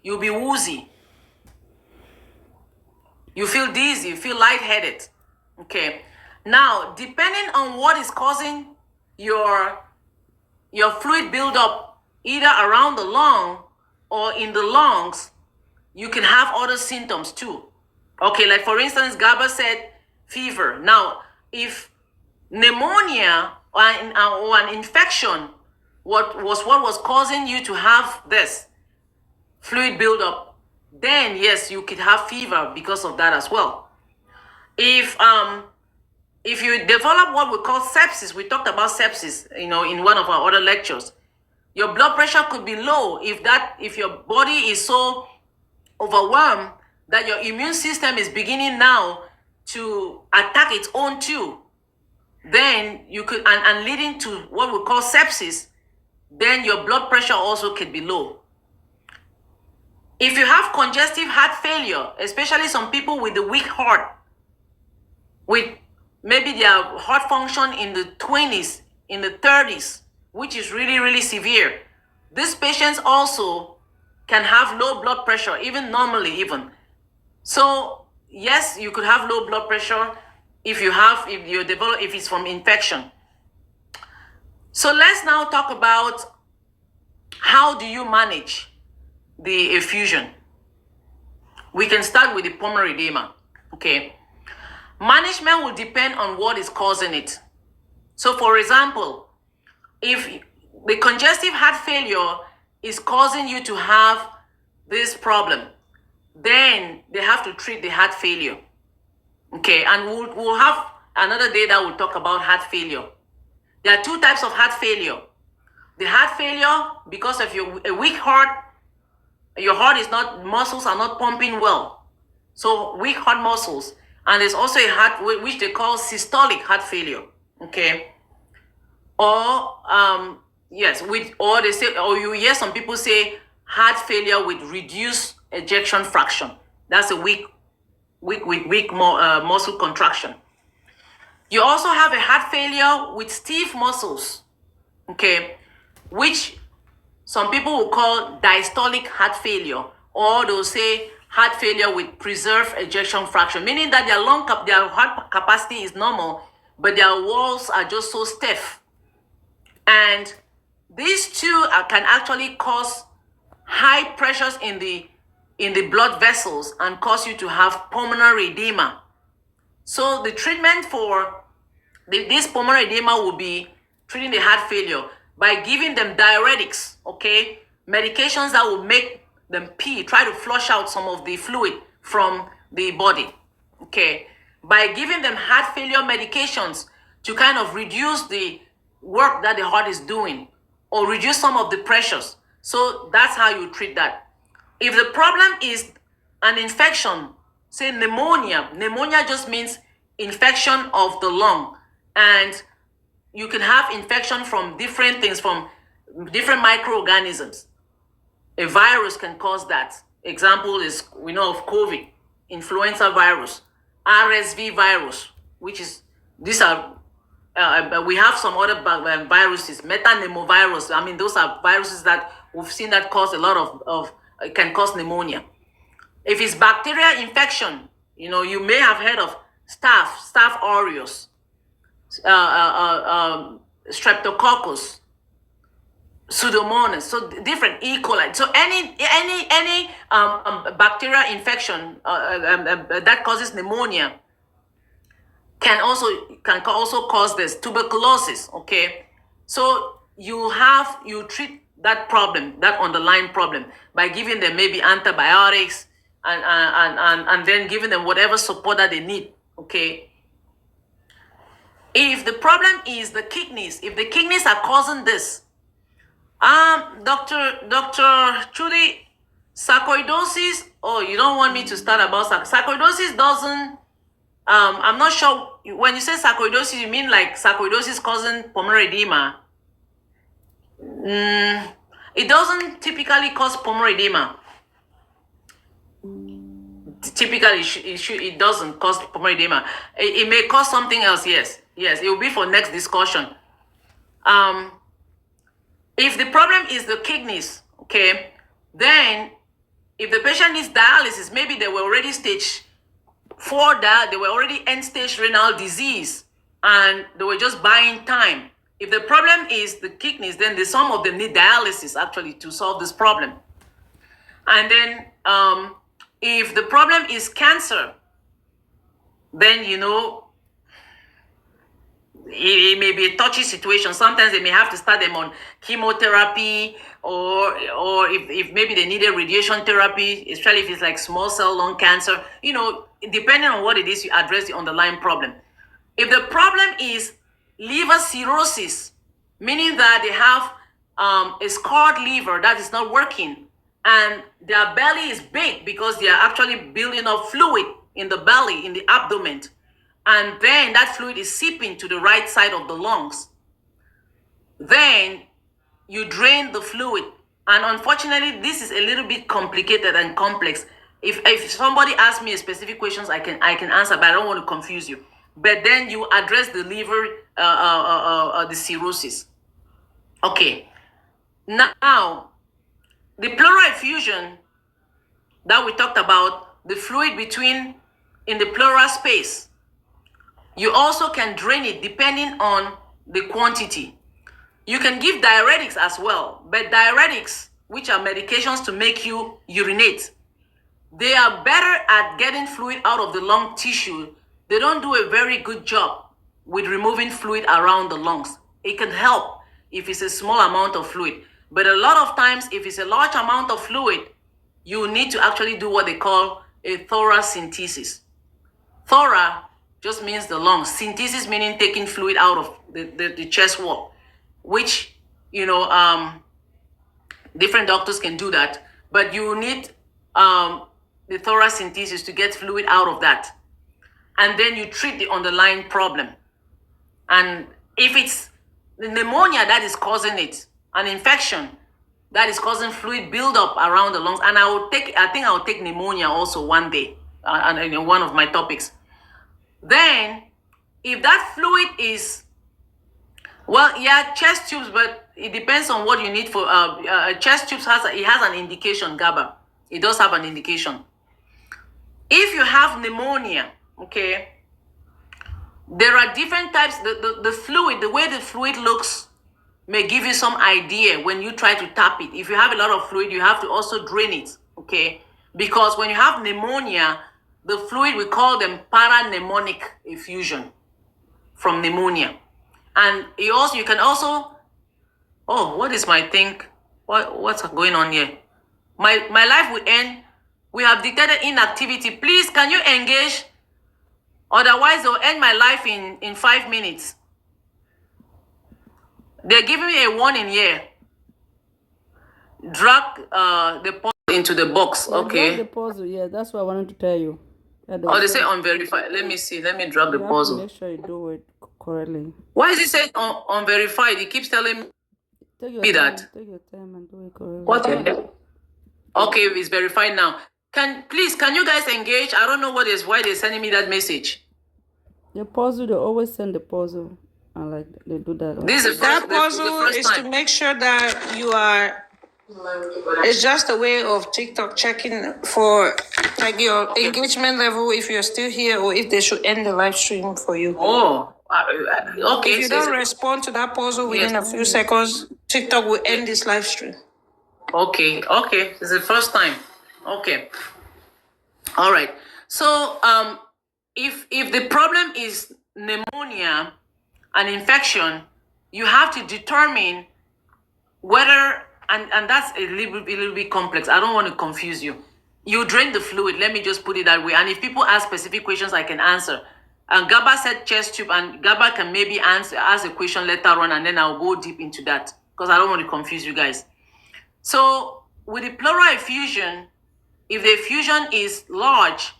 You'll be woozy. You feel dizzy, you feel lightheaded. Okay. Now, depending on what is causing your fluid buildup, either around the lung or in the lungs, you can have other symptoms too. Okay, like for instance, Gaba said fever. Now, if pneumonia or an infection what was causing you to have this fluid buildup, then yes, you could have fever because of that as well. If you develop what we call sepsis, we talked about sepsis, in one of our other lectures. Your blood pressure could be low if your body is so overwhelmed that your immune system is beginning now to attack its own too. Then you could, and leading to what we call sepsis, then your blood pressure also could be low. If you have congestive heart failure, especially some people with a weak heart, with maybe their heart function in the 20s, in the 30s, which is really, really severe, these patients also can have low blood pressure, even normally even. So yes, you could have low blood pressure if it's from infection. So let's now talk about how do you manage the effusion. We can start with the pulmonary edema. Okay. Management will depend on what is causing it. So for example, if the congestive heart failure is causing you to have this problem, then they have to treat the heart failure. Okay, and we'll have another day that we'll talk about heart failure. There are two types of heart failure. The heart failure, because of a weak heart, your muscles are not pumping well. So weak heart muscles. And there's also a heart which they call systolic heart failure. Okay. Or you hear some people say heart failure with reduced ejection fraction. That's a weak muscle contraction. You also have a heart failure with stiff muscles, okay, which some people will call diastolic heart failure, or they'll say heart failure with preserved ejection fraction, meaning that their heart capacity is normal, but their walls are just so stiff. And these two can actually cause high pressures in the blood vessels and cause you to have pulmonary edema. So the treatment for this pulmonary edema will be treating the heart failure by giving them diuretics, okay? Medications that will make them pee, try to flush out some of the fluid from the body, okay? By giving them heart failure medications to kind of reduce the work that the heart is doing or reduce some of the pressures. So that's how you treat that. If the problem is an infection, say pneumonia just means infection of the lung, and you can have infection from different things, from different microorganisms. A virus can cause that. Example is, we know of COVID, influenza virus, RSV virus, which is, these are, we have some other viruses, metapneumovirus. I mean, those are viruses that we've seen that cause a lot of can cause pneumonia. If it's bacterial infection, you may have heard of Staph aureus, Streptococcus, Pseudomonas, so different E. coli. So any bacterial infection that causes pneumonia can also cause this tuberculosis. Okay, so you treat that problem, that underlying problem, by giving them maybe antibiotics and then giving them whatever support that they need. Okay. If the problem is the kidneys, if the kidneys are causing this, Dr. Trudy, sarcoidosis. Oh, you don't want me to start about sarcoidosis? Doesn't. I'm not sure. When you say sarcoidosis, you mean like sarcoidosis causing pulmonary edema? It doesn't typically cause pulmonary edema. Typically, it doesn't cause pulmonary edema. It may cause something else. Yes, it will be for next discussion. If the problem is the kidneys, okay, then If the patient needs dialysis, maybe they were already stage 4, they were already end-stage renal disease, and they were just buying time. If the problem is the kidneys, then some of them need dialysis actually to solve this problem. And then if the problem is cancer, then it may be a touchy situation. Sometimes they may have to start them on chemotherapy, or if maybe they needed radiation therapy, especially if it's like small cell lung cancer. Depending on what it is, you address the underlying problem. If the problem is liver cirrhosis, meaning that they have a scarred liver that is not working, and their belly is big because they are actually building up fluid in the belly, in the abdomen, and then that fluid is seeping to the right side of the lungs, then you drain the fluid. And unfortunately, this is a little bit complicated and complex. If somebody asks me specific questions, I can answer, but I don't want to confuse you. But then you address the liver, the cirrhosis. Okay. Now, the pleural effusion that we talked about, the fluid in the pleural space, you also can drain it depending on the quantity. You can give diuretics as well, but diuretics, which are medications to make you urinate, they are better at getting fluid out of the lung tissue. They don't do a very good job with removing fluid around the lungs. It can help if it's a small amount of fluid, but a lot of times, if it's a large amount of fluid, you need to actually do what they call a thoracentesis. Thora just means the lungs. Synthesis meaning taking fluid out of the chest wall, which, different doctors can do that, but you need the thoracentesis to get fluid out of that. And then you treat the underlying problem. And if it's the pneumonia that is causing it, an infection that is causing fluid buildup around the lungs, and I think I'll take pneumonia also one day, and in one of my topics. Then, if that fluid is, chest tubes, but it depends on what you need for chest tubes. Has an indication, GABA. It does have an indication. If you have pneumonia, okay, there are different types. The fluid, the way the fluid looks, may give you some idea when you try to tap it. If you have a lot of fluid, you have to also drain it, okay? Because when you have pneumonia, the fluid, we call them parapneumonic effusion from pneumonia. And you can also, what is my thing? What's going on here? My life will end. We have detected inactivity. Please, can you engage? Otherwise, they'll end my life in 5 minutes. They're giving me a warning here. Drag the puzzle into the box. Okay. Drag the puzzle, yeah, that's what I wanted to tell you. They say unverified. Let me see. Let me drag the puzzle. Make sure you do it correctly. Why is it saying unverified? It keeps telling me that. Take your time and do it correctly. What the hell? Okay, it's verified now. Can you guys engage? I don't know why they're sending me that message. The puzzle, they always send the puzzle, and they do that. That puzzle is to make sure that you are. It's just a way of TikTok checking for like your engagement level, if you're still here, or if they should end the live stream for you. Okay. If you don't respond to that puzzle within a few seconds, TikTok will end this live stream. Okay. It's the first time. Okay. All right. So, if the problem is pneumonia, an infection, you have to determine whether, and that's a little bit complex. I don't want to confuse you. You drain the fluid. Let me just put it that way. And if people ask specific questions, I can answer. And Gaba said chest tube, and Gaba can maybe ask a question later on, and then I'll go deep into that because I don't want to confuse you guys. So with the pleural effusion, if the effusion is large,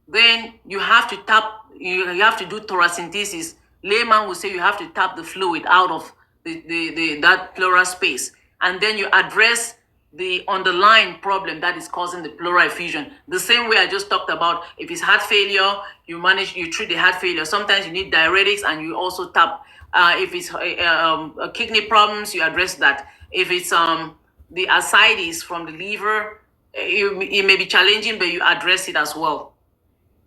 then you have to do thoracentesis. Layman will say you have to tap the fluid out of that pleural space, and then you address the underlying problem that is causing the pleural effusion. The same way I just talked about. If it's heart failure, you treat the heart failure. Sometimes you need diuretics, and you also tap. If it's kidney problems, you address that. If it's the ascites from the liver, it may be challenging, but you address it as well.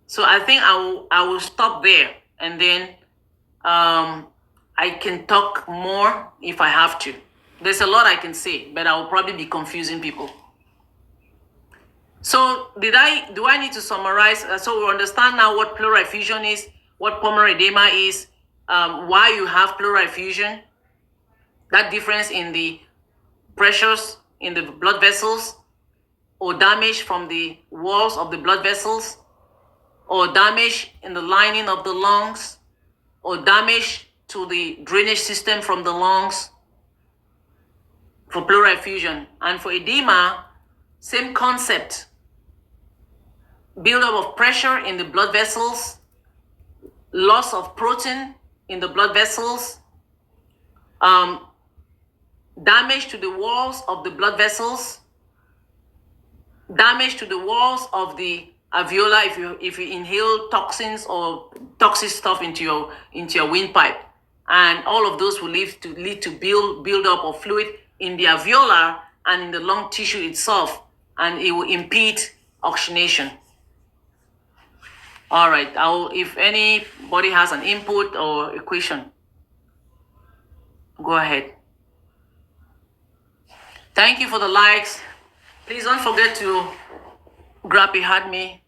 So I think I will stop there, and then I can talk more if I have to. There's a lot I can say, but I will probably be confusing people. So do I need to summarize? So we understand now what pleural effusion is, what pulmonary edema is, why you have pleural effusion, that difference in the pressures in the blood vessels, or damage from the walls of the blood vessels, or damage in the lining of the lungs, or damage to the drainage system from the lungs for pleural effusion. And for edema, same concept. Buildup of pressure in the blood vessels, loss of protein in the blood vessels, damage to the walls of the blood vessels, damage to the walls of the alveoli if you inhale toxins or toxic stuff into your windpipe, and all of those will lead to build up of fluid in the alveolar and in the lung tissue itself, and it will impede oxygenation. All right, if anybody has an input or a question, go ahead. Thank you for the likes. Please don't forget to grab a heart me.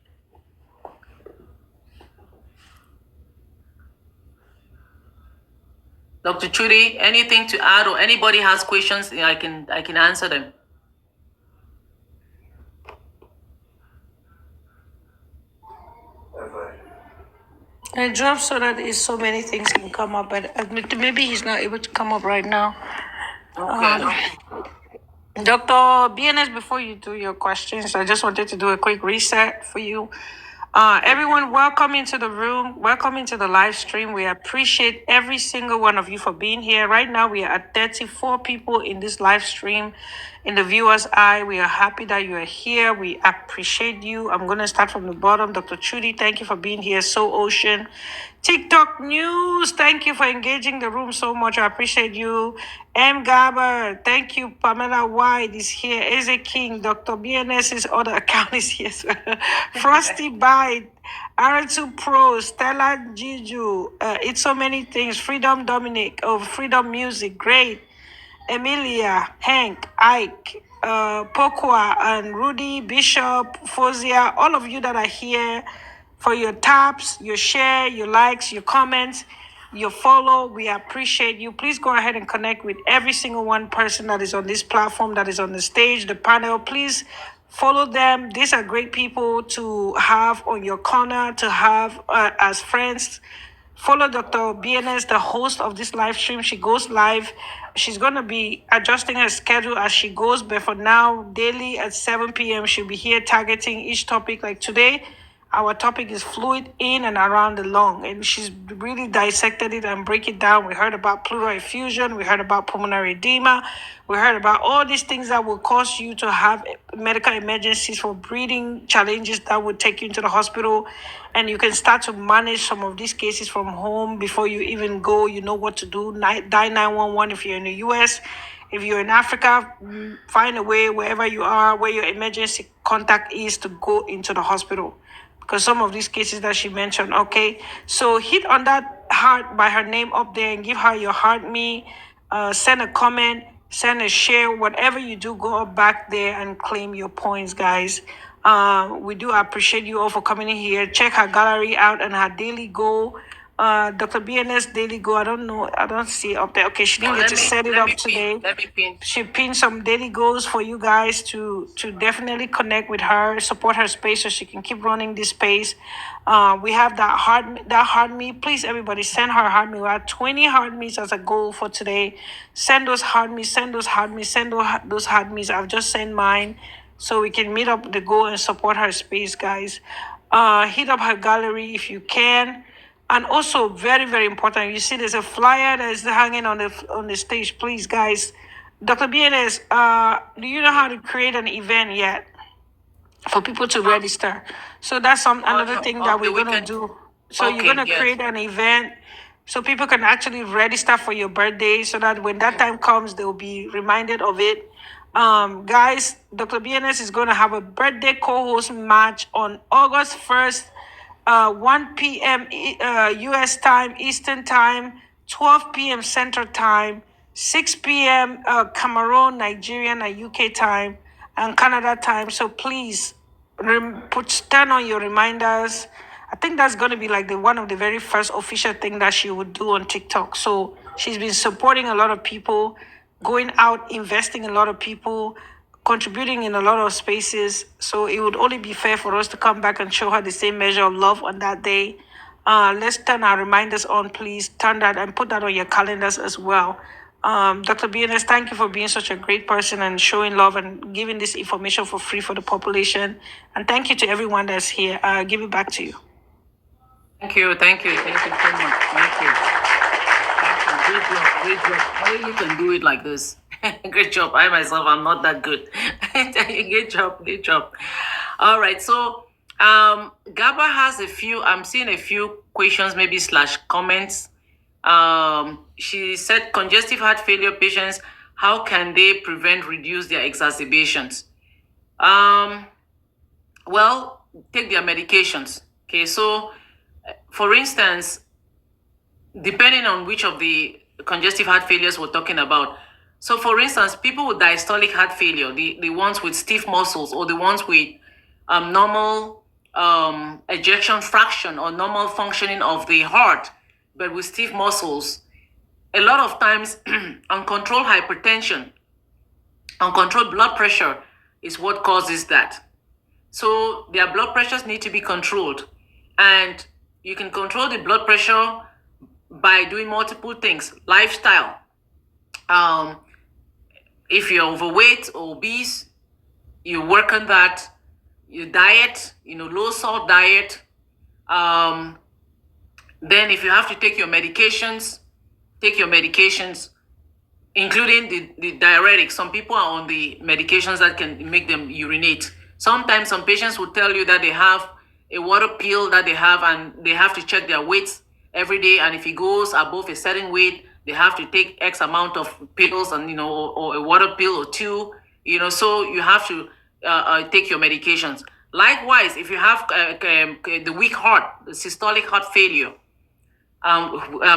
Dr. Trudy, anything to add, or anybody has questions, I can answer them. I dropped so that so many things can come up, but maybe he's not able to come up right now. Okay. Dr. BNS, before you do your questions, I just wanted to do a quick reset for you. Everyone, welcome into the room. Welcome into the live stream. We appreciate every single one of you for being here. Right now, we are at 34 people in this live stream. In the viewer's eye, we are happy that you are here. We appreciate you. I'm going to start from the bottom. Dr. Trudy, thank you for being here. So Ocean. TikTok News, thank you for engaging the room so much. I appreciate you. M. Garber, thank you. Pamela White is here. Eze King, Dr. BNS's other account is here. Frosty Bite, R2 Pro, Stella Jiju, It's So Many Things, Freedom Dominic, Freedom Music, great. Emilia, Hank, Ike, Pokwa, and Rudy, Bishop, Fozia, all of you that are here, for your taps, your share, your likes, your comments, your follow. We appreciate you. Please go ahead and connect with every single one person that is on this platform, that is on the stage, the panel. Please follow them. These are great people to have on your corner, to have as friends. Follow Dr. BNS, the host of this live stream. She goes live. She's going to be adjusting her schedule as she goes, but for now, daily at 7 p.m., she'll be here targeting each topic. Like today, our topic is fluid in and around the lung, and she's really dissected it and break it down. We heard about pleural effusion. We heard about pulmonary edema. We heard about all these things that will cause you to have medical emergencies for breathing challenges that would take you into the hospital. And you can start to manage some of these cases from home before you even go. You know what to do. Dial 911 if you're in the US. If you're in Africa, find a way wherever you are, where your emergency contact is, to go into the hospital. Because some of these cases that she mentioned, okay? So hit on that heart by her name up there and give her your heart me. Send a comment, send a share, whatever you do, go up back there and claim your points, guys. We do appreciate you all for coming in here. Check her gallery out and her daily goal. Dr. BNS daily goal. I don't know. I don't see it up there. Okay, she didn't get to set it up today. Let me pin. She pinned some daily goals for you guys to definitely connect with her, support her space so she can keep running this space. We have that heart me. Please, everybody, send her heart me. We have 20 heart me's as a goal for today. Send those heart me's. Send those heart me's. Send those heart me's. I've just sent mine so we can meet up the goal and support her space, guys. Hit up her gallery if you can. And also, very, very important, you see there's a flyer that is hanging on the stage. Please, guys. Dr. BNS, do you know how to create an event yet for people to register? So that's another thing that we're going to do. So you're going to create an event so people can actually register for your birthday, so that when that time comes, they'll be reminded of it. Guys, Dr. BNS is going to have a birthday co-host match on August 1st, 1 p.m. U.S. time, Eastern time, 12 p.m. Central time, 6 p.m. Cameroon, Nigerian, and UK time, and Canada time. So please turn on your reminders. I think that's going to be like the one of the very first official thing that she would do on TikTok. So she's been supporting a lot of people, going out, investing in a lot of people, contributing in a lot of spaces. So it would only be fair for us to come back and show her the same measure of love on that day. Let's turn our reminders on, please. Turn that and put that on your calendars as well. Dr. BNS, thank you for being such a great person and showing love and giving this information for free for the population. And thank you to everyone that's here. I'll give it back to you. Thank you so much. Thank you. Great job. How you can do it like this? Great job. I myself, I'm not that good. Great job. All right. So, Gaba has I'm seeing a few questions, maybe / comments. She said, congestive heart failure patients, how can they reduce their exacerbations? Well, take their medications. Okay, so for instance, depending on which of the congestive heart failures we're talking about. So for instance, people with diastolic heart failure, the ones with stiff muscles or the ones with normal ejection fraction or normal functioning of the heart, but with stiff muscles, a lot of times uncontrolled hypertension, uncontrolled blood pressure is what causes that. So their blood pressures need to be controlled. And you can control the blood pressure by doing multiple things. Lifestyle. If you're overweight or obese, you work on that. Your diet, low salt diet. Then if you have to take your medications, including the diuretics. Some people are on the medications that can make them urinate. Sometimes some patients will tell you that they have a water pill that they have, and they have to check their weights every day. And if it goes above a certain weight, they have to take X amount of pills, and or a water pill or two. So you have to take your medications. Likewise, if you have the weak heart, the systolic heart failure,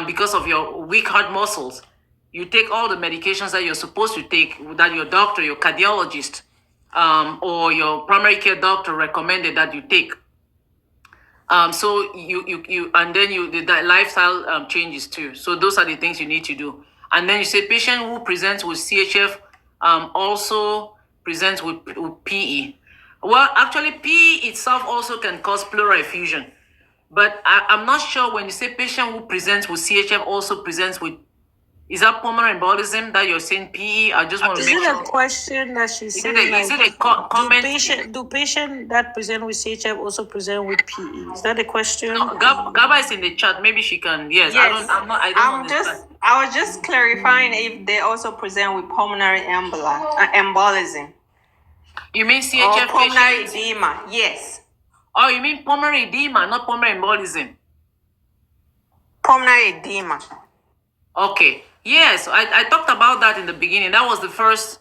because of your weak heart muscles, you take all the medications that you're supposed to take, that your doctor, your cardiologist, or your primary care doctor recommended that you take. So you and then the lifestyle changes too. So those are the things you need to do. And then you say patient who presents with CHF also presents with PE. Well, actually, PE itself also can cause pleural effusion. But I'm not sure when you say patient who presents with CHF also presents with, is that pulmonary embolism that you're saying PE? I just want to make sure. Is it a question that she's saying? Is it a comment? Do patient that present with CHF also present with PE? Is that a question? No, Gaba is in the chat. Maybe she can. Yes. I was just clarifying if they also present with pulmonary embolism. You mean CHF? Or pulmonary edema? Yes. Oh, you mean pulmonary edema, not pulmonary embolism? Pulmonary edema. Okay. Yes, I talked about that in the beginning. That was the first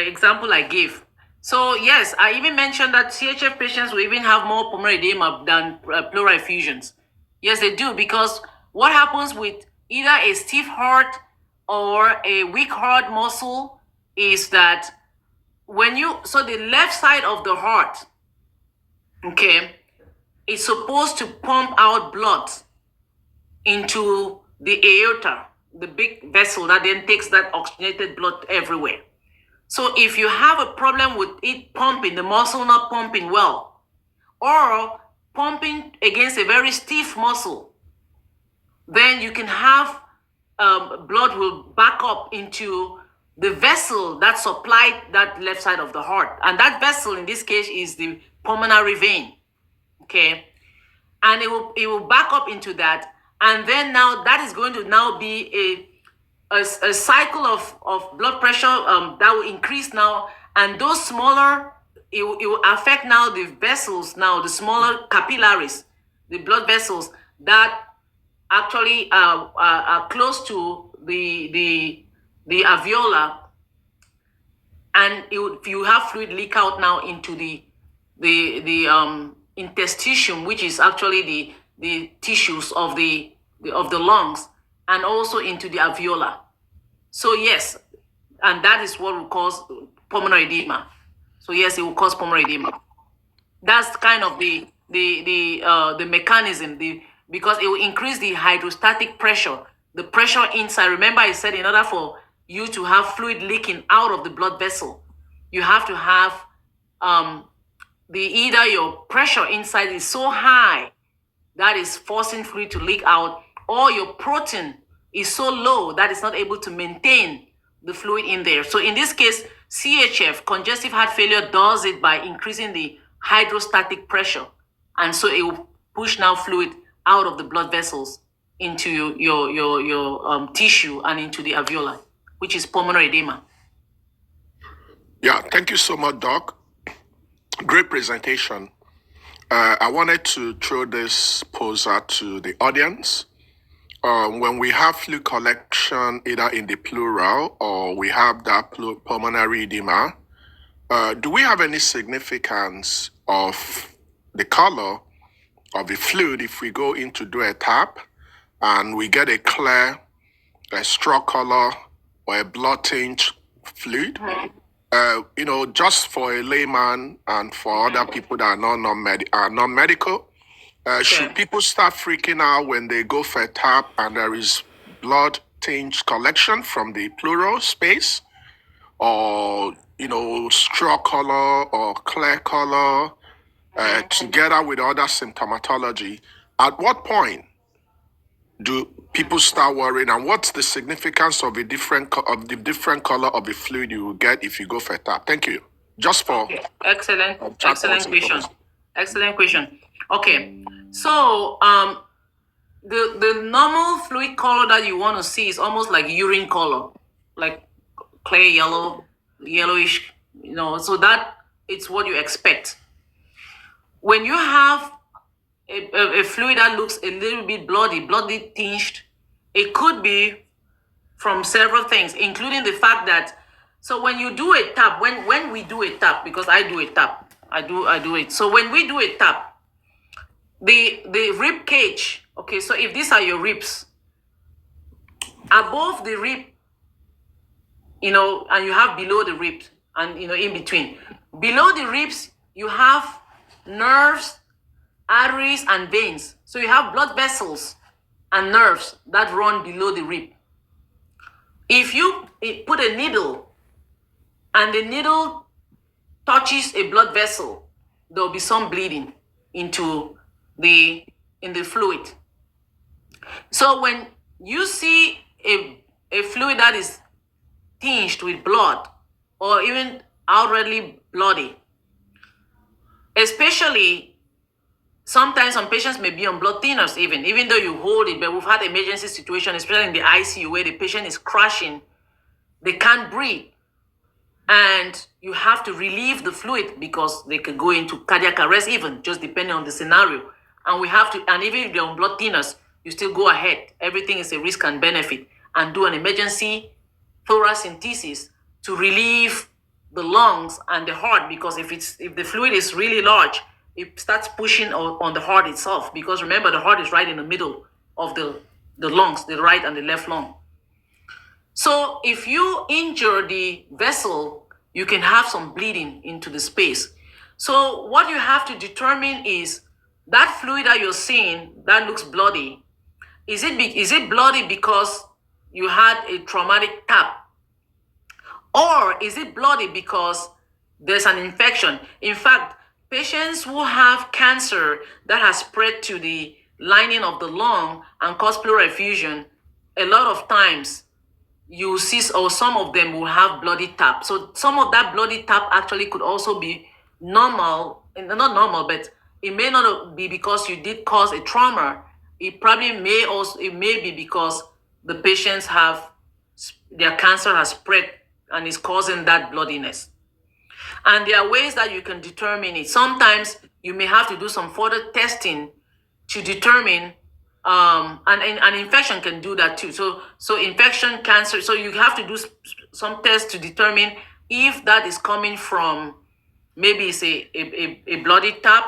example I gave. So yes, I even mentioned that CHF patients will even have more pulmonary edema than pleural effusions. Yes, they do, because what happens with either a stiff heart or a weak heart muscle is that so the left side of the heart, okay, is supposed to pump out blood into the aorta, the big vessel that then takes that oxygenated blood everywhere. So if you have a problem with it pumping, the muscle not pumping well, or pumping against a very stiff muscle, then you can have blood will back up into the vessel that supplied that left side of the heart. And that vessel in this case is the pulmonary vein, okay? And it will back up into that. And then now that is going to now be a cycle of blood pressure that will increase now. And those smaller, it will affect now the vessels, now the smaller capillaries, the blood vessels that actually are close to the alveolar, and you have fluid leak out now into the interstitium, which is actually the tissues of the lungs, and also into the alveolar. So yes, and that is what will cause pulmonary edema. So yes, it will cause pulmonary edema. That's kind of the mechanism. Because it will increase the hydrostatic pressure, the pressure inside. Remember, I said in order for you to have fluid leaking out of the blood vessel, you have to have either your pressure inside is so high that is forcing fluid to leak out, or your protein is so low that it's not able to maintain the fluid in there. So in this case, CHF, congestive heart failure, does it by increasing the hydrostatic pressure, and so it will push now fluid out of the blood vessels into your tissue and into the alveoli, which is pulmonary edema. Yeah, thank you so much, Doc. Great presentation. I wanted to throw this poser to the audience. When we have fluid collection either in the pleural or we have that pulmonary edema, do we have any significance of the color of the fluid if we go in to do a tap and we get a clear, a straw color or a blood tinge fluid? Just for a layman and for other people that are non-medical, should people start freaking out when they go for a tap and there is blood tinge collection from the pleural space, or straw color or clear color, together with other symptomatology? At what point do people start worrying, and what's the significance of the different color of the fluid you will get if you go for a tap? Thank you. Just for excellent question. Excellent question. Okay, so the normal fluid color that you want to see is almost like urine color, like clear yellow, yellowish. So that it's what you expect. When you have a fluid that looks a little bit bloody tinged, it could be from several things, including the fact that, so when you do a tap, when we do a tap, because I do a tap, I do it. So when we do a tap, the rib cage, okay, so if these are your ribs, above the rib, and you have below the ribs, and in between. Below the ribs, you have nerves, arteries, and veins. So you have blood vessels and nerves that run below the rib. If you put a needle and the needle touches a blood vessel, there will be some bleeding into the fluid. So when you see a fluid that is tinged with blood or even outwardly bloody, especially sometimes some patients may be on blood thinners even though you hold it, but we've had emergency situation, especially in the ICU, where the patient is crashing, they can't breathe, and you have to relieve the fluid because they could go into cardiac arrest, even just depending on the scenario. And even if they're on blood thinners, you still go ahead. Everything is a risk and benefit, and do an emergency thoracentesis to relieve the lungs and the heart, because if the fluid is really large, it starts pushing on the heart itself, because remember, the heart is right in the middle of the lungs, the right and the left lung. So if you injure the vessel, you can have some bleeding into the space. So what you have to determine is that fluid that you're seeing that looks bloody, is it bloody because you had a traumatic tap, or is it bloody because there's an infection? In fact, patients who have cancer that has spread to the lining of the lung and caused pleural effusion, a lot of times you see, or some of them will have bloody tap. So some of that bloody tap actually could also be normal, not normal, but it may not be because you did cause a trauma. It may be because the patients their cancer has spread and is causing that bloodiness. And there are ways that you can determine it. Sometimes you may have to do some further testing to determine, and an infection can do that too. So infection, cancer, so you have to do some tests to determine if that is coming from maybe it's a bloody tap,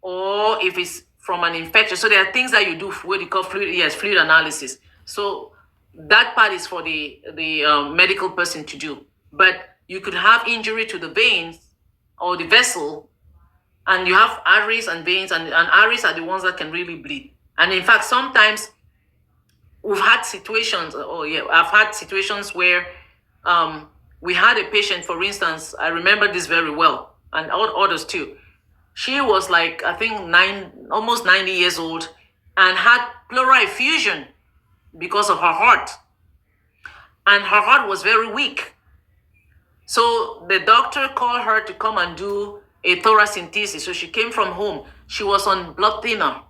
or if it's from an infection. So there are things that you do, what you call fluid analysis. So that part is for the medical person to do. But you could have injury to the veins or the vessel, and you have arteries and veins, and arteries are the ones that can really bleed. And in fact, sometimes we've had situations, I've had situations where we had a patient, for instance, I remember this very well, and others too. She was like, I think almost 90 years old, and had pleural effusion because of her heart. And her heart was very weak. So the doctor called her to come and do a thoracentesis. So she came from home. She was on blood thinner,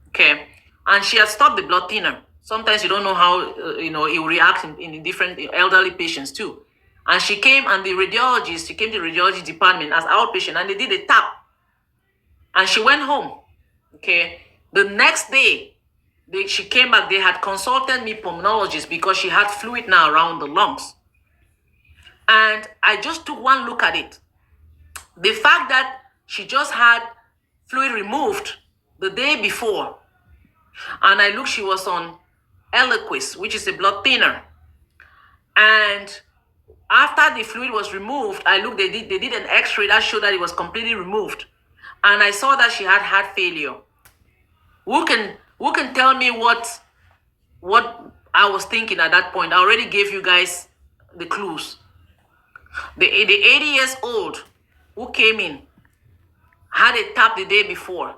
okay? And she had stopped the blood thinner. Sometimes you don't know how, it will react in different elderly patients too. And she came, and she came to the radiology department as outpatient, and they did a tap. And she went home, okay? The next day, she came back. They had consulted me, pulmonologist, because she had fluid now around the lungs. And I just took one look at it. The fact that she just had fluid removed the day before, and I looked, she was on Eliquis, which is a blood thinner. And after the fluid was removed, I looked, they did an x-ray that showed that it was completely removed. And I saw that she had heart failure. Who can tell me what I was thinking at that point? I already gave you guys the clues. The 80 years old who came in had a tap the day before.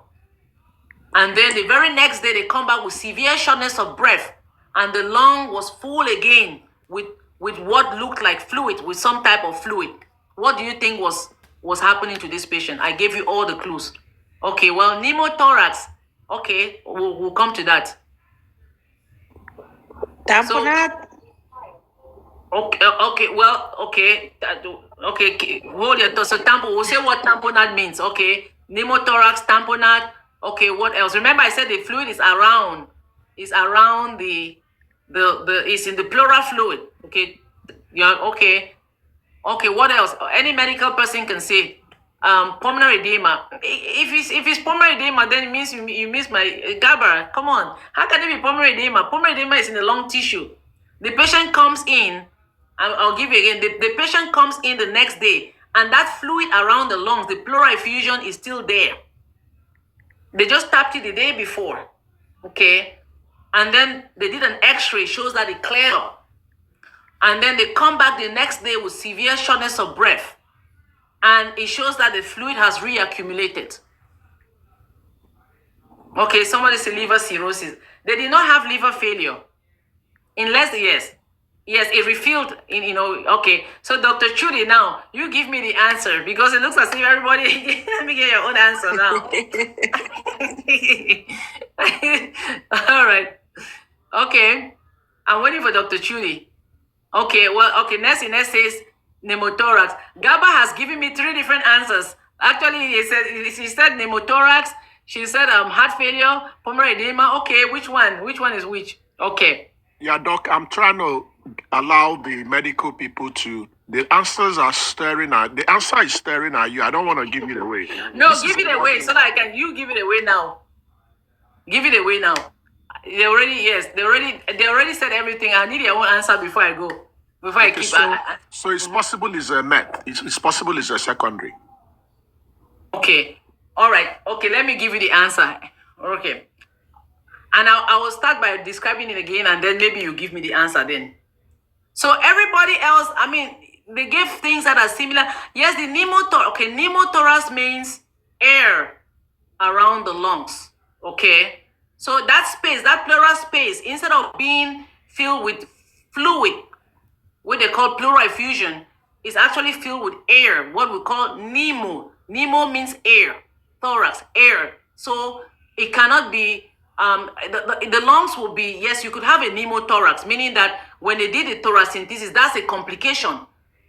And then the very next day, they come back with severe shortness of breath. And the lung was full again with what looked like fluid, with some type of fluid. What do you think was happening to this patient? I gave you all the clues. Okay, well, pneumothorax. Okay, we'll come to that. Tamponade. Okay, hold your thoughts. So we'll say what tamponade means. Okay, pneumothorax, tamponade. Okay, what else? Remember, I said the fluid is around the it's in the pleural fluid. Okay, yeah. Okay, what else? Any medical person can say pulmonary edema. If it's pulmonary edema, then it means you miss my Gabba. Come on, how can it be pulmonary edema? Pulmonary edema is in the lung tissue. The patient comes in. I'll give you again. The patient comes in the next day, and that fluid around the lungs, the pleural effusion, is still there. They just tapped it the day before, okay? And then they did an x-ray, shows that it cleared up. And then they come back the next day with severe shortness of breath. And it shows that the fluid has reaccumulated. Okay, somebody said liver cirrhosis. They did not have liver failure. Yes, it refilled in, okay. So Dr. Chudi, now you give me the answer, because it looks as if everybody, let me get your own answer now. All right. Okay. I'm waiting for Dr. Chudi. Okay, well, okay, Ness says pneumothorax. Gaba has given me 3 different answers. Actually, she said pneumothorax, she said heart failure, pulmonary edema. Okay, which one? Which one is which? Okay. Yeah, Doc, I'm trying to allow the medical people to. The answer is staring at you. I don't want to give it away. No, give it away so that you give it away now. Give it away now. They already said everything. I need your own answer before I go. Before I keep. So it's possible it's a met. It's possible it's a secondary. Okay. All right. Okay. Let me give you the answer. Okay. And I will start by describing it again, and then maybe you give me the answer then. So everybody else, I mean, they gave things that are similar. Yes, the pneumothorax. Okay, pneumothorax means air around the lungs. Okay. So that space, that pleural space, instead of being filled with fluid, what they call pleural effusion, is actually filled with air, what we call pneumo. Pneumo means air, thorax, air. So it cannot be, the lungs will be, yes, you could have a pneumothorax, meaning that when they did the thoracentesis, that's a complication.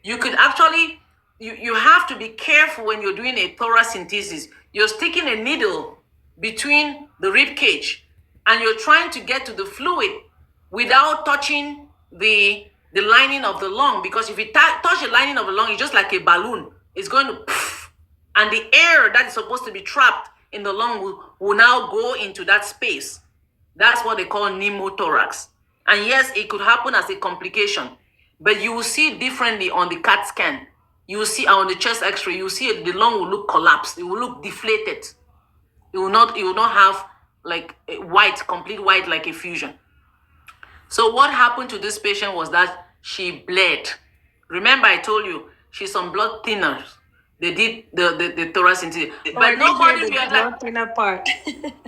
You could actually, you have to be careful when you're doing a thoracentesis. You're sticking a needle between the rib cage, and you're trying to get to the fluid without touching the the lining of the lung, because if you touch the lining of the lung, it's just like a balloon. It's going to poof, and the air that is supposed to be trapped in the lung will now go into that space. That's what they call pneumothorax. And yes, it could happen as a complication, but you will see it differently on the CAT scan. You will see on the chest X-ray. You will see the lung will look collapsed. It will look deflated. It will not have like a white, complete white, like a fusion. So what happened to this patient was that she bled. Remember, I told you she's on blood thinners. They did the thoracentesis, but nobody realized. Thinner part.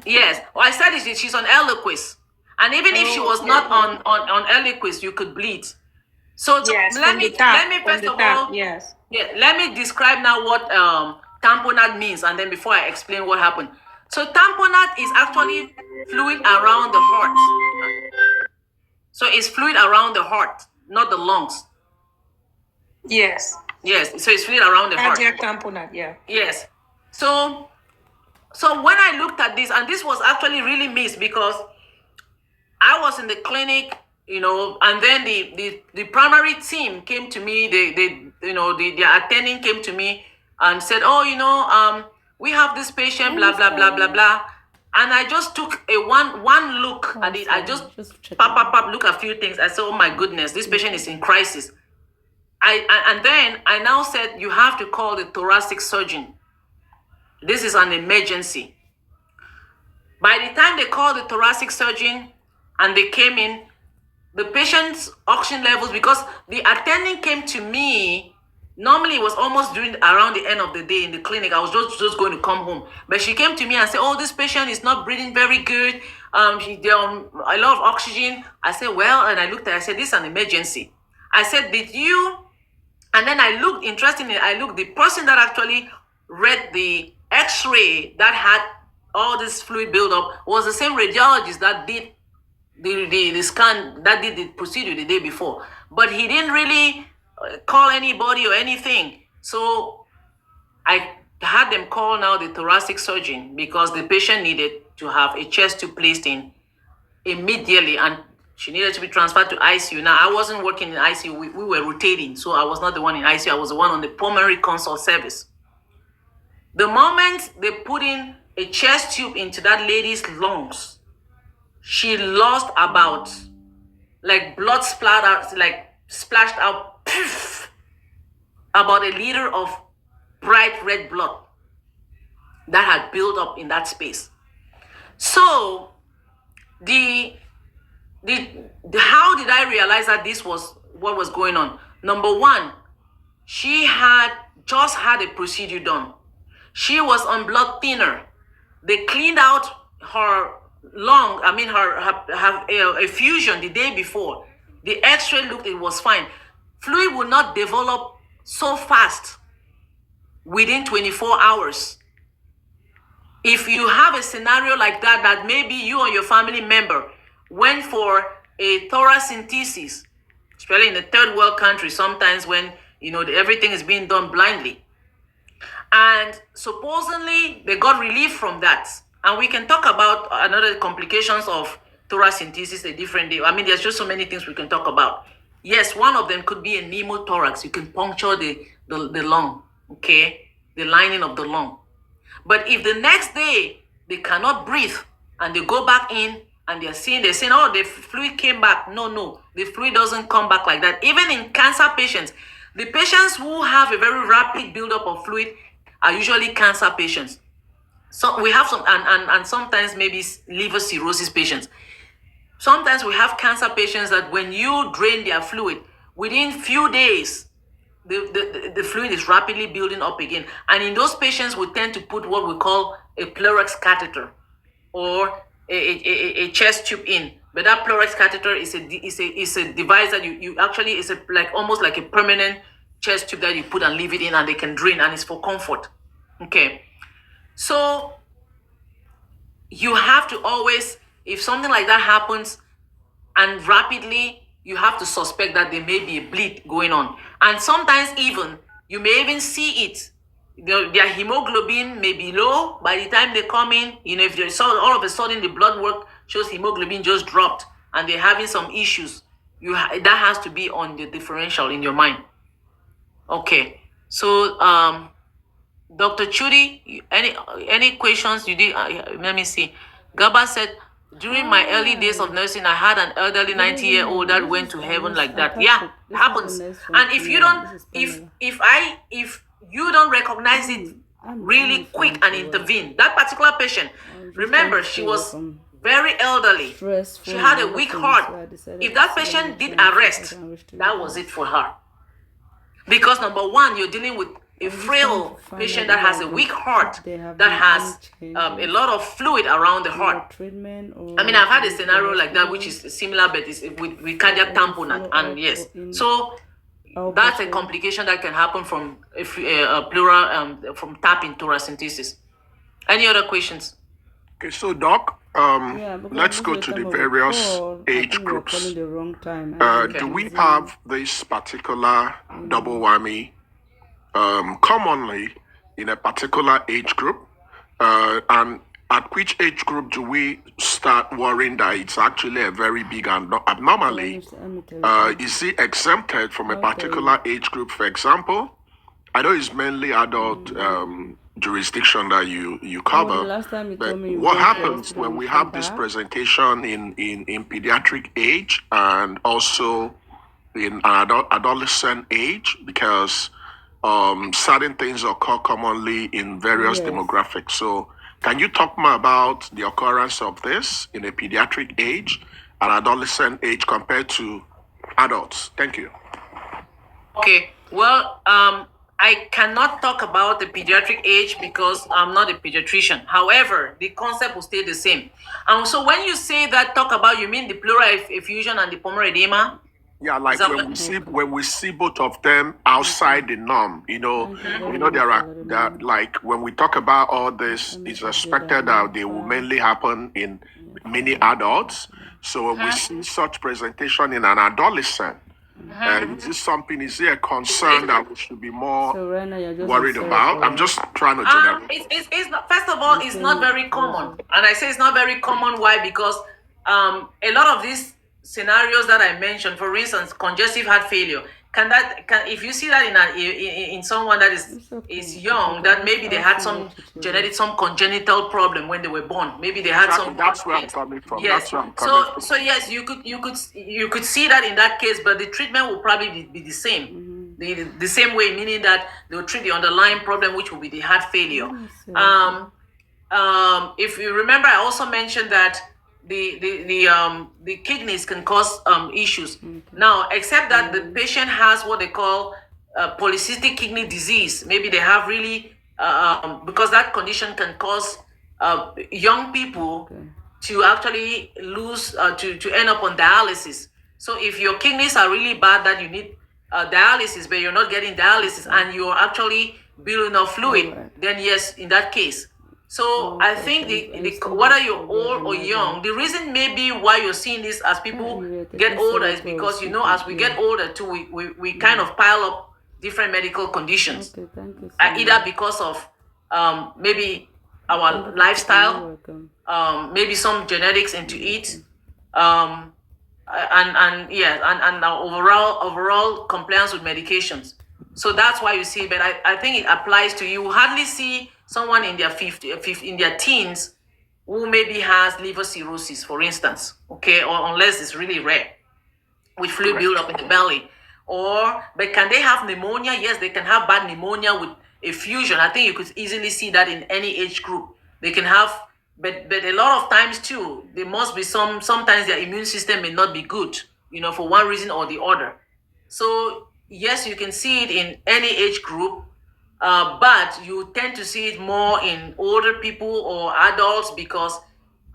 Yes, well, I said it, she's on Eliquis, and even if she was not on Eliquis, you could bleed. So Yes, let from me the top, let me from first the of top, all, yes. yeah, let me describe now what tamponade means, and then before I explain what happened. So tamponade is actually fluid around the heart. So it's fluid around the heart, not the lungs. Yes. Yes, so it's fluid around the heart. Cardiac tamponade, yeah. Yes. So when I looked at this, and this was actually really missed because I was in the clinic, and then the primary team came to me. The attending came to me and said, "Oh, we have this patient, blah blah blah blah blah." And I just took a one look at it. I just look at a few things. I said, "Oh my goodness, this patient is in crisis." And then I now said, "You have to call the thoracic surgeon. This is an emergency." By the time they called the thoracic surgeon and they came in, the patient's oxygen levels, because the attending came to me, normally it was almost around the end of the day in the clinic. I was just going to come home. But she came to me and said, "Oh, this patient is not breathing very good. They're on a lot of oxygen." I said, "Well," and I looked at it, I said, "This is an emergency." I said, "Did you?" And then I looked, interestingly, the person that actually read the X-ray that had all this fluid buildup was the same radiologist that did the scan, that did the procedure the day before. But he didn't really call anybody or anything. So I had them call now the thoracic surgeon because the patient needed to have a chest tube placed in immediately, and she needed to be transferred to ICU. Now, I wasn't working in ICU. We were rotating, so I was not the one in ICU. I was the one on the pulmonary consult service. The moment they put in a chest tube into that lady's lungs, she lost about, like blood splatter, like splashed out, poof, about a liter of bright red blood that had built up in that space. So how did I realize that this was what was going on? Number one, she had just had a procedure done. She was on blood thinner. They cleaned out her lung, her effusion the day before. The X-ray looked, it was fine. Fluid will not develop so fast within 24 hours. If you have a scenario like that maybe you or your family member went for a thoracentesis, especially in the third world country, sometimes when everything is being done blindly, and supposedly they got relief from that. And we can talk about another complications of thoracentesis a different day. I mean, there's just so many things we can talk about. Yes, one of them could be a pneumothorax. You can puncture the lung, okay, the lining of the lung. But if the next day they cannot breathe and they go back in and they're saying, "Oh, the fluid came back." No, the fluid doesn't come back like that. Even in cancer patients, the patients who have a very rapid buildup of fluid are usually cancer patients. So we have some, and sometimes maybe liver cirrhosis patients. Sometimes we have cancer patients that when you drain their fluid, within few days, the fluid is rapidly building up again. And in those patients, we tend to put what we call a Pleurex catheter or a chest tube in. But that Pleurex catheter is a device that you actually is almost like a permanent chest tube that you put and leave it in, and they can drain, and it's for comfort. Okay, so you have to always, if something like that happens and rapidly, you have to suspect that there may be a bleed going on. And sometimes even, you may even see it. Their hemoglobin may be low by the time they come in. If they saw all of a sudden the blood work shows hemoglobin just dropped and they're having some issues. that has to be on the differential in your mind. Okay. So Dr. Chudi, any questions you did? Let me see. Gaba said, during my early days of nursing, I had an elderly 90-year-old that went to heaven like that. Yeah, it happens. And if you don't, if you don't recognize it really quick and intervene, that particular patient, remember, she was very elderly. She had a weak heart. If that patient did arrest, that was it for her. Because number one, you're dealing with a frail patient that has a weak heart, that has a lot of fluid around the heart. I mean, I've had a scenario like that, which is similar, but it's with cardiac tamponade, and yes. So that's a complication that can happen from a pleural, from tap in thoracentesis. Any other questions? Okay, so Doc, let's go to the various age groups. Do we have this particular double whammy commonly in a particular age group? And at which age group do we start worrying that it's actually a very big abnormality? Is it exempted from a particular age group, for example? I know it's mainly adult jurisdiction that you cover, but what happens when we have this presentation in pediatric age and also in adolescent age? Because certain things occur commonly in various demographics. So can you talk more about the occurrence of this in a pediatric age and adolescent age compared to adults? Thank you. Okay, well, I cannot talk about the pediatric age because I'm not a pediatrician. However, the concept will stay the same. So when you say that, talk about, you mean the pleural effusion and the pulmonary edema? Yeah, like when we see both of them outside the norm, there are like when we talk about all this, it's expected that they will mainly happen in many adults. So when we see such presentation in an adolescent, is there a concern that we should be more worried about? I'm just trying to generalize. It's not, first of all, it's not very common. And I say it's not very common. Why? Because a lot of these scenarios that I mentioned, for instance, congestive heart failure, if you see that in someone that is young, that maybe they had some congenital problem when they were born, maybe they had some. That's where I'm coming from. Yes. So yes, you could see that in that case, but the treatment will probably be the same, the same way, meaning that they will treat the underlying problem, which will be the heart failure. If you remember, I also mentioned that the kidneys can cause issues. Now, except that the patient has what they call polycystic kidney disease. Maybe they have really because that condition can cause young people to actually lose to end up on dialysis. So if your kidneys are really bad that you need dialysis, but you're not getting dialysis and you're actually building up fluid, then yes, in that case. So I think whether you're old or young, the reason maybe why you're seeing this as people get older is because, as we get older too, we kind of pile up different medical conditions. Okay, thank you. Either because of maybe our lifestyle, maybe some genetics into it, and our overall compliance with medications. So that's why you see, but I think it applies to you. Hardly see someone in their in their teens who maybe has liver cirrhosis, for instance, okay, or unless it's really rare, with fluid buildup in the belly. But can they have pneumonia? Yes, they can have bad pneumonia with effusion. I think you could easily see that in any age group. They can have, but a lot of times too, there must be sometimes their immune system may not be good, for one reason or the other. So yes, you can see it in any age group. But you tend to see it more in older people or adults because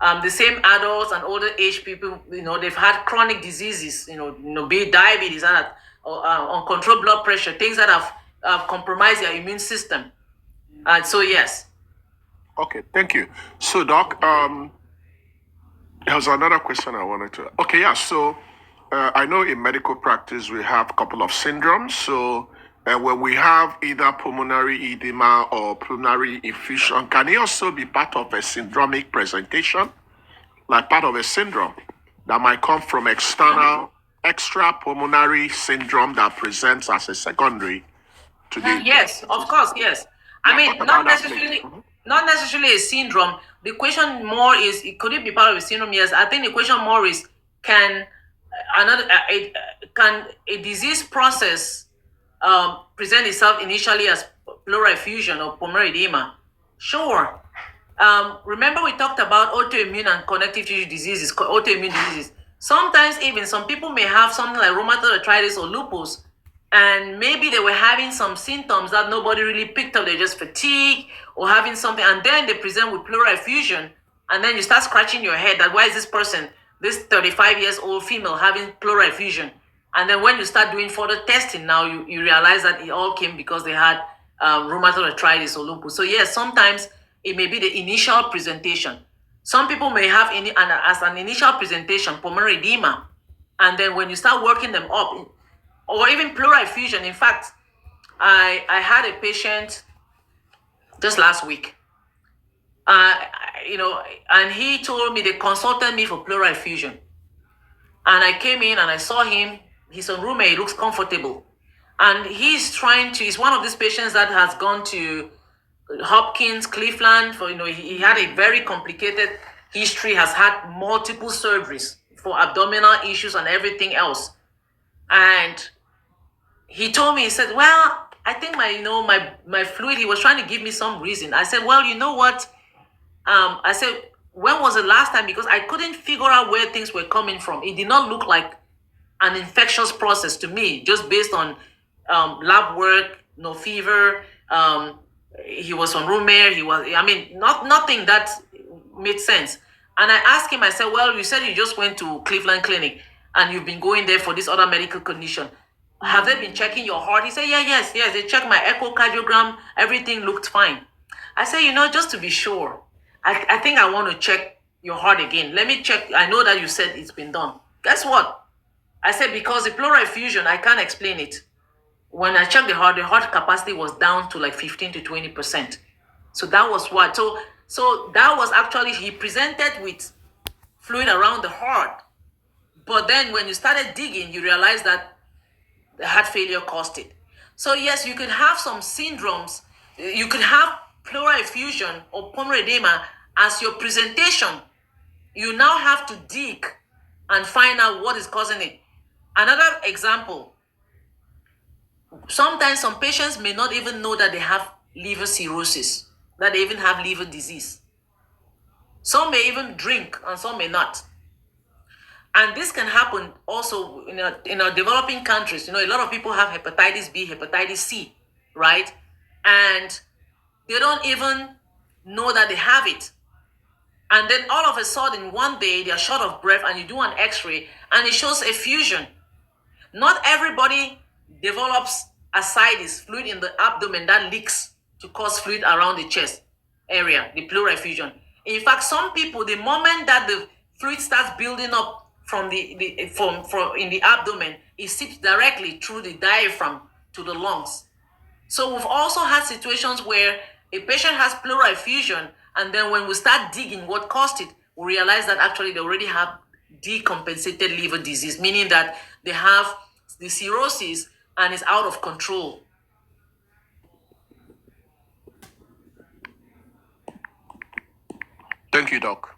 the same adults and older age people, they've had chronic diseases, be it diabetes and uncontrolled blood pressure, things that have compromised their immune system. And so, yes. Okay, thank you. So, Doc, there's another question I wanted to. Okay, yeah. So, I know in medical practice we have a couple of syndromes. So, when we have either pulmonary edema or pulmonary effusion, can it also be part of a syndromic presentation, like part of a syndrome that might come from external extra pulmonary syndrome that presents as a secondary to the. Yes, of course, yes. I Yeah, mean, talk not about that, please. necessarily, not necessarily a syndrome. The question more is, could it be part of a syndrome? Yes, I think the question more is, can can a disease process present itself initially as pleural effusion or pulmonary edema? Sure. Remember we talked about autoimmune and connective tissue diseases, autoimmune diseases. Sometimes even some people may have something like rheumatoid arthritis or lupus, and maybe they were having some symptoms that nobody really picked up. They're just fatigue or having something, and then they present with pleural effusion, and then you start scratching your head that why is this person, this 35 years old female, having pleural effusion? And then when you start doing further testing, now you realize that it all came because they had rheumatoid arthritis or lupus. So yes, sometimes it may be the initial presentation. Some people may have as an initial presentation pulmonary edema, and then when you start working them up, or even pleural effusion. In fact, I had a patient just last week, and he told me they consulted me for pleural effusion, and I came in and I saw him. He's a roommate. He looks comfortable, and he's one of these patients that has gone to Hopkins, Cleveland for, he had a very complicated history, has had multiple surgeries for abdominal issues and everything else. And he told me, he said, well, I think my fluid, he was trying to give me some reason. I said, well, you know what? I said, when was the last time? Because I couldn't figure out where things were coming from. It did not look like an infectious process to me, just based on lab work, no fever. He was on room air. Nothing that made sense. And I asked him, I said, well, you said you just went to Cleveland Clinic and you've been going there for this other medical condition. Have they been checking your heart? He said, yes. They checked my echocardiogram. Everything looked fine. I said, just to be sure, I think I want to check your heart again. Let me check. I know that you said it's been done. Guess what? I said, because the pleural effusion, I can't explain it. When I checked the heart capacity was down to like 15 to 20%. So that was what. So that was actually, he presented with fluid around the heart. But then when you started digging, you realized that the heart failure caused it. So yes, you could have some syndromes. You could have pleural effusion or pulmonary edema as your presentation. You now have to dig and find out what is causing it. Another example, sometimes some patients may not even know that they have liver cirrhosis, that they even have liver disease. Some may even drink and some may not. And this can happen also in our developing countries. A lot of people have hepatitis B, hepatitis C, right? And they don't even know that they have it. And then all of a sudden, one day, they're short of breath and you do an x-ray and it shows effusion. Not everybody develops ascites, fluid in the abdomen that leaks to cause fluid around the chest area, the pleural effusion. In fact, some people, the moment that the fluid starts building up from in the abdomen, it seeps directly through the diaphragm to the lungs. So we've also had situations where a patient has pleural effusion, and then when we start digging what caused it, we realize that actually they already have decompensated liver disease, meaning that they have the cirrhosis and it's out of control. Thank you, Doc.